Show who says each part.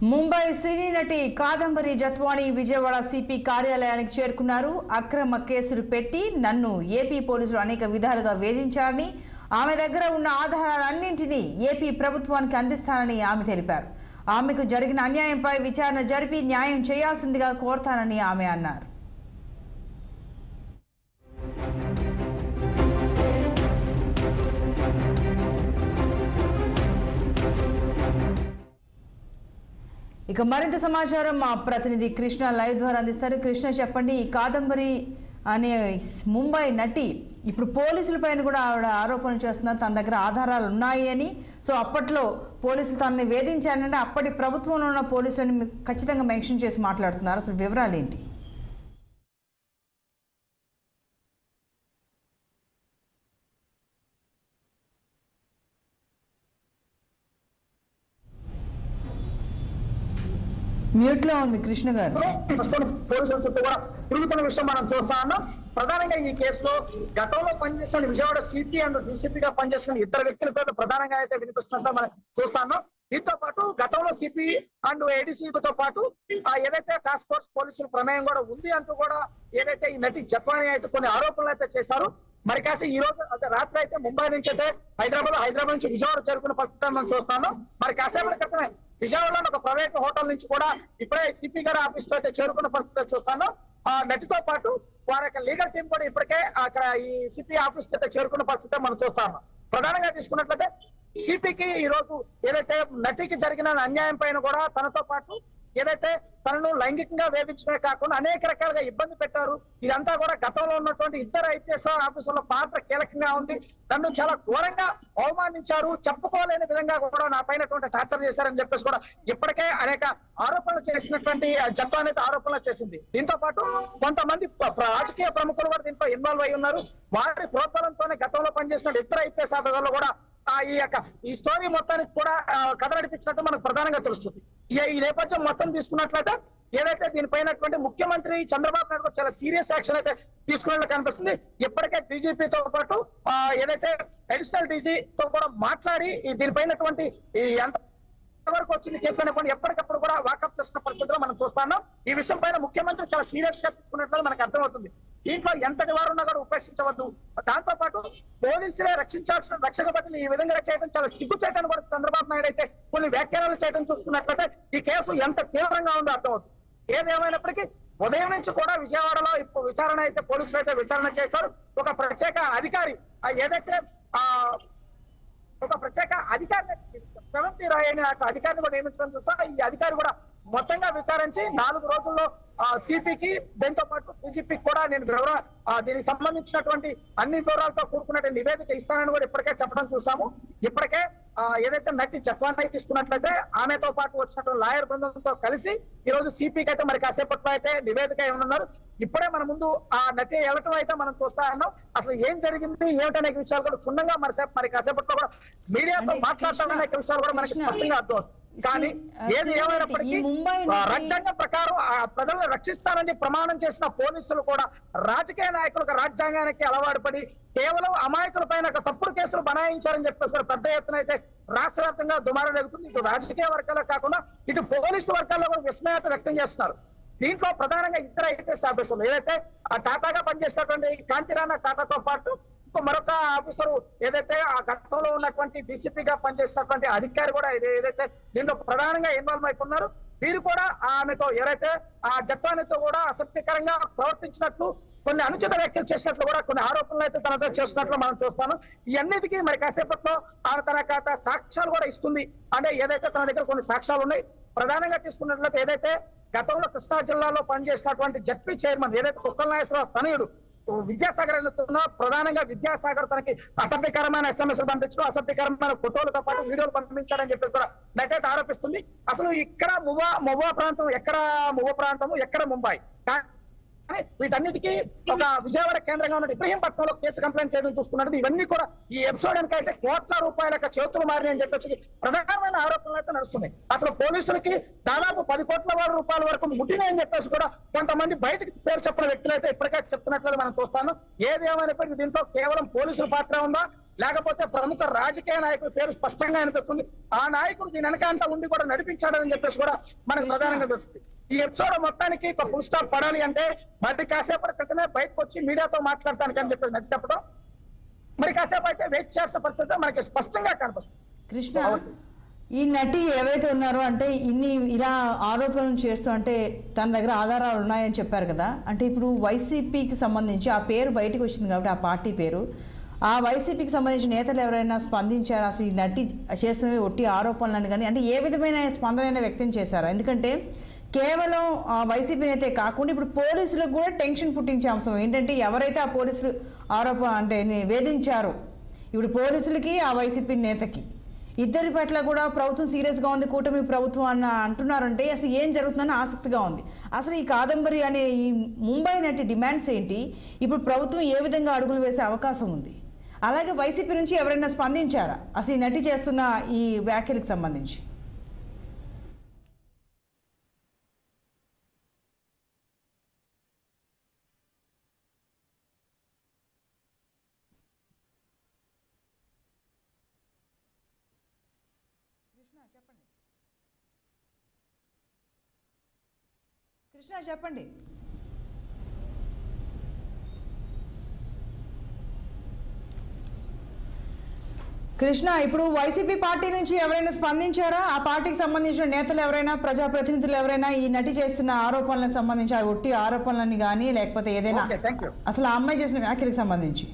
Speaker 1: ముంబై సినీ నటి కాదంబరి జత్వాని విజయవాడ సిపి కార్యాలయానికి చేరుకున్నారు. అక్రమ కేసులు పెట్టి నన్ను ఏపీ పోలీసులు అనేక విధాలుగా వేధించారని, ఆమె దగ్గర ఉన్న ఆధారాలన్నింటినీ ఏపీ ప్రభుత్వానికి అందిస్తానని ఆమె తెలిపారు. ఆమెకు జరిగిన అన్యాయంపై విచారణ జరిపి న్యాయం చేయాల్సిందిగా కోరతానని ఆమె అన్నారు. ఇక మరింత సమాచారం మా ప్రతినిధి కృష్ణ లైవ్ ద్వారా అందిస్తారు. కృష్ణ, చెప్పండి, ఈ కాదంబరి అనే ముంబై నటి ఇప్పుడు పోలీసులపైన కూడా ఆవిడ ఆరోపణలు చేస్తున్నారు, తన దగ్గర ఆధారాలు ఉన్నాయి అని. సో అప్పట్లో పోలీసులు తనని వేధించారంటే అప్పటి ప్రభుత్వంలో ఉన్న పోలీసులని ఖచ్చితంగా మెన్షన్ చేసి మాట్లాడుతున్నారు. అసలు వివరాలు ఏంటి? మ్యూట్ లో ఉంది కృష్ణ గారు.
Speaker 2: పోలీసుల చుట్టూ కూడా తిరుగుతున్న విషయం మనం చూస్తా ఉన్నాం. ప్రధానంగా ఈ కేసులో గతంలో పనిచేసిన విజయవాడ సిపి అండ్ డీసీపీగా పనిచేసిన ఇద్దరు వ్యక్తుల పేరు ప్రధానంగా అయితే వినిపిస్తున్నట్టు మనం చూస్తా ఉన్నాం. దీంతో పాటు గతంలో సిపి అండ్ ఏడీసీతో పాటు ఏదైతే టాస్క్ ఫోర్స్ పోలీసుల ప్రమేయం కూడా ఉంది అంటూ కూడా ఏదైతే ఈ నటి జత్వాని అయితే కొన్ని ఆరోపణలు అయితే చేశారు. మరి కాసి ఈ రోజు రాత్రి అయితే ముంబై నుంచి అయితే హైదరాబాద్ నుంచి విజయవాడ చేరుకున్న పరిస్థితి మనం చూస్తాను. మరి కాసేపటి క్రితమే విజయవాడలో ఒక ప్రైవేట్ హోటల్ నుంచి కూడా ఇప్పుడే సిపి గారి ఆఫీస్ లో అయితే చేరుకున్న పరిస్థితి చూస్తాను. నటితో పాటు వారి యొక్క లీగల్ టీం కూడా ఇప్పటికే అక్కడ ఈ సిపి ఆఫీస్ కి అయితే చేరుకున్న పరిస్థితి మనం చూస్తాము. ప్రధానంగా తీసుకున్నట్లయితే సిపికి ఈ రోజు ఏదైతే నటికి జరిగిన అన్యాయం పైన కూడా తనతో పాటు ఏదైతే తనను లైంగికంగా వేధించడమే కాకుండా అనేక రకాలుగా ఇబ్బంది పెట్టారు. ఇదంతా కూడా గతంలో ఉన్నటువంటి ఇద్దరు ఐపీఎస్ ఆఫీసర్ల పాత్ర కీలకంగా ఉంది. నన్ను చాలా ఘోరంగా అవమానించారు, చెప్పుకోలేని విధంగా కూడా నా పైన టార్చర్ చేశారని చెప్పేసి కూడా ఇప్పటికే అనేక ఆరోపణలు చేసినటువంటి జత్వాని ఆరోపణలు చేసింది. దీంతో పాటు కొంతమంది రాజకీయ ప్రముఖులు కూడా దీంట్లో ఇన్వాల్వ్ అయి ఉన్నారు. వారి ప్రోత్సాహంతోనే గతంలో పనిచేసిన ఇద్దరు ఐపీఎస్ ఆఫీసర్లు కూడా ఈ స్టోరీ మొత్తానికి కూడా కథ నడిపించినట్టు మనకు ప్రధానంగా తెలుస్తుంది. ఈ నేపథ్యం మొత్తం తీసుకున్నట్లయితే ఏదైతే దీనిపైనటువంటి ముఖ్యమంత్రి చంద్రబాబు నాయుడు చాలా సీరియస్ యాక్షన్ అయితే తీసుకున్నట్లు కనిపిస్తుంది. ఇప్పటికే డీజీపీతో పాటు ఏదైతే అడిషనల్ డీజీతో కూడా మాట్లాడి దీనిపైనటువంటి ఎంత వరకు వచ్చింది కేసు అనేటువంటి ఎప్పటికప్పుడు కూడా వాకప్ చేస్తున్న పరిస్థితిలో మనం చూస్తాం. ఈ విషయం పైన ముఖ్యమంత్రి చాలా సీరియస్ గా తీసుకున్నట్లు మనకు అర్థమవుతుంది. దీంట్లో ఎంతటి వారు ఉన్నా కూడా ఉపేక్షించవద్దు. దాంతో పాటు పోలీసులే రక్షించాల్సిన రక్షక భటులు ఈ విధంగా చేయడం చాలా సిగ్గు చేయడానికి కూడా చంద్రబాబు నాయుడు అయితే కొన్ని వ్యాఖ్యానాలు చేయడం చూసుకున్నట్లయితే ఈ కేసు ఎంత తీవ్రంగా ఉందో అర్థమవుతుంది. ఏదేమైనప్పటికీ ఉదయం నుంచి కూడా విజయవాడలో ఇప్పుడు విచారణ అయితే పోలీసులు అయితే విచారణ చేశారు. ఒక ప్రత్యేక అధికారి ఏదైతే ఒక ప్రత్యేక అధికారిని శ్రవంతి రాయ్ అనే అధికారిని కూడా నియమించడం చూస్తా. ఈ అధికారి కూడా మొత్తంగా విచారించి 4 రోజుల్లో సిపికి దాంతో పాటు డీజీపీకి కూడా నేను దీనికి సంబంధించినటువంటి అన్ని వివరాలతో కూడుకున్నటువంటి నివేదిక ఇస్తానని కూడా ఇప్పటికే చెప్పడం చూసాము. ఇప్పటికే ఏదైతే నటి జత్వాని తీసుకున్నట్లయితే ఆమెతో పాటు వచ్చినటువంటి లాయర్ బృందంతో కలిసి ఈ రోజు సిపికి అయితే మరి కాసేపట్లో అయితే నివేదిక ఏమన్నారు. ఇప్పుడే మన ముందు ఆ నటి వెళ్ళటం అయితే మనం చూస్తా ఉన్నాం. అసలు ఏం జరిగింది ఏమిటనే విషయాలు కూడా క్షుణ్ణంగా మరి కాసేపట్లో కూడా మీడియాతో మాట్లాడతామనే విషయాలు కూడా మనకి స్పష్టంగా అర్థం. కానీ ఏది ఏమైనప్పటికీ రాజ్యాంగం ప్రకారం ప్రజలను రక్షిస్తానని ప్రమాణం చేసిన పోలీసులు కూడా రాజకీయ నాయకులకు రాజ్యాంగానికి అలవాటు పడి కేవలం అమాయకుల పైన తప్పుడు కేసులు బనాయించారని చెప్పేసి పెద్ద ఎత్తున అయితే రాష్ట్ర వ్యాప్తంగా దుమారం జరుగుతుంది. ఇటు రాజకీయ వర్గాల్లో కాకుండా ఇటు పోలీసు వర్గాల్లో కూడా విస్మయత వ్యక్తం చేస్తున్నారు. దీంట్లో ప్రధానంగా ఇద్దరు ఐపీఎస్ ఆఫీసర్లు ఏదైతే టాటాగా పనిచేసినటువంటి కాంతిరాణా టాటాతో పాటు మరొక ఆఫీసరు ఏదైతే ఆ గతంలో ఉన్నటువంటి డీసీపీగా పనిచేసినటువంటి అధికారి కూడా ఏదైతే దీంట్లో ప్రధానంగా ఇన్వాల్వ్ అయిపోతున్నారు. వీరు కూడా ఆమెతో ఎవరైతే ఆ జత్వానితో కూడా అసభ్యకరంగా ప్రవర్తించినట్లు కొన్ని అనుచిత వ్యాఖ్యలు చేసినట్లు కూడా కొన్ని ఆరోపణలు అయితే తనతో చేస్తున్నట్లు మనం చూస్తాము. ఈ అన్నిటికీ మరి కాసేపట్లో ఆమె తన సాక్ష్యాలు కూడా ఇస్తుంది. అంటే ఏదైతే తన దగ్గర కొన్ని సాక్ష్యాలు ఉన్నాయి. ప్రధానంగా తీసుకున్నట్లయితే ఏదైతే గతంలో కృష్ణా జిల్లాలో పనిచేసినటువంటి జడ్పీ చైర్మన్ ఏదైతే కుక్కల నాగేశ్వరరావు తనయుడు విద్యాసాగర్ వెళ్తున్నా ప్రధానంగా విద్యాసాగర్ తనకి అసభ్యకరమైన ఎస్ఎంఎస్ పంపించడం, అసభ్యకరమైన ఫోటోలతో పాటు వీడియోలు పంపించాడని చెప్పి కూడా నటైతే ఆరోపిస్తుంది. అసలు ఇక్కడ మువ్వా ప్రాంతం ఎక్కడ మువ్వ ప్రాంతము ఎక్కడ ముంబై వీటన్నిటికీ ఒక విజయవాడ కేంద్రంగా ఉన్న ఇబ్రహీంపట్నంలో కేసు కంప్లైంట్ చేయడం చూసుకున్నట్టు ఇవన్నీ కూడా ఈ ఎపిసోడ్ అయితే కోట్ల రూపాయల చేతులు మారినాయి అని చెప్పేసి ప్రధానమైన ఆరోపణలు అయితే నడుస్తున్నాయి. అసలు పోలీసులకి దాదాపు 10 కోట్ల రూపాయల వరకు ముట్టినాయని చెప్పేసి కూడా కొంతమంది బయటకు పేరు చెప్పిన వ్యక్తులు అయితే ఇప్పటికే చెప్తున్నట్లు మనం చూస్తాను. ఏది ఏమైనప్పటికీ దీంట్లో కేవలం పోలీసుల పాత్ర ఉందా, లేకపోతే ప్రముఖ రాజకీయ నాయకుడి పేరు స్పష్టంగా అనిపిస్తుంది. ఆ నాయకుడు దీని వెనకాంతా ఉండి కూడా నడిపించాడని చెప్పేసి కూడా మనకు ప్రధానంగా తెలుస్తుంది. ఈ ఎపిసోడ్ మొత్తానికి ఒక ఫుల్ స్టాప్ పడాలి అంటే మరి కాసేపటి క్రితమే బయటకు వచ్చి మీడియాతో మాట్లాడటానికి అని చెప్పేసి నడి చెప్పడం, మరి కాసేపు అయితే వెయిట్ చేసే పరిస్థితి మనకి స్పష్టంగా కనిపిస్తుంది.
Speaker 1: కృష్ణ, ఈ నటి ఏవైతే ఉన్నారో అంటే ఇన్ని ఇలా ఆరోపణలు చేస్తూ అంటే తన దగ్గర ఆధారాలు ఉన్నాయని చెప్పారు కదా, అంటే ఇప్పుడు వైసీపీకి సంబంధించి ఆ పేరు బయటకు వచ్చింది కాబట్టి ఆ పార్టీ పేరు, ఆ వైసీపీకి సంబంధించిన నేతలు ఎవరైనా స్పందించారు అసలు ఈ నటి చేస్తున్నవి ఒట్టి ఆరోపణలను కానీ అంటే ఏ విధమైన స్పందన వ్యక్తం చేశారు? ఎందుకంటే కేవలం వైసీపీ నేతే కాకుండా ఇప్పుడు పోలీసులకు కూడా టెన్షన్ పుట్టించే అంశం ఏంటంటే ఎవరైతే ఆ పోలీసులు ఆరోపణ అంటే వేధించారో ఇప్పుడు పోలీసులకి ఆ వైసీపీ నేతకి ఇద్దరి పట్ల కూడా ప్రభుత్వం సీరియస్గా ఉంది, కూటమి ప్రభుత్వం అంటున్నారంటే అసలు ఏం జరుగుతుందని ఆసక్తిగా ఉంది. అసలు ఈ కాదంబరి అనే ఈ ముంబై నటి డిమాండ్స్ ఏంటి, ఇప్పుడు ప్రభుత్వం ఏ విధంగా అడుగులు వేసే అవకాశం ఉంది, అలాగే వైసీపీ నుంచి ఎవరైనా స్పందించారా అసలు ఈ నటి చేస్తున్న ఈ వ్యాఖ్యలకు సంబంధించి? కృష్ణ చెప్పండి. కృష్ణ, ఇప్పుడు వైసీపీ పార్టీ నుంచి ఎవరైనా స్పందించారా? ఆ పార్టీకి సంబంధించిన నేతలు ఎవరైనా, ప్రజాప్రతినిధులు ఎవరైనా ఈ నటి చేస్తున్న ఆరోపణలకు సంబంధించి ఆ ఒట్టి ఆరోపణలని కానీ లేకపోతే ఏదైనా అసలు ఆ అమ్మాయి చేసిన వ్యాఖ్యలకు సంబంధించి?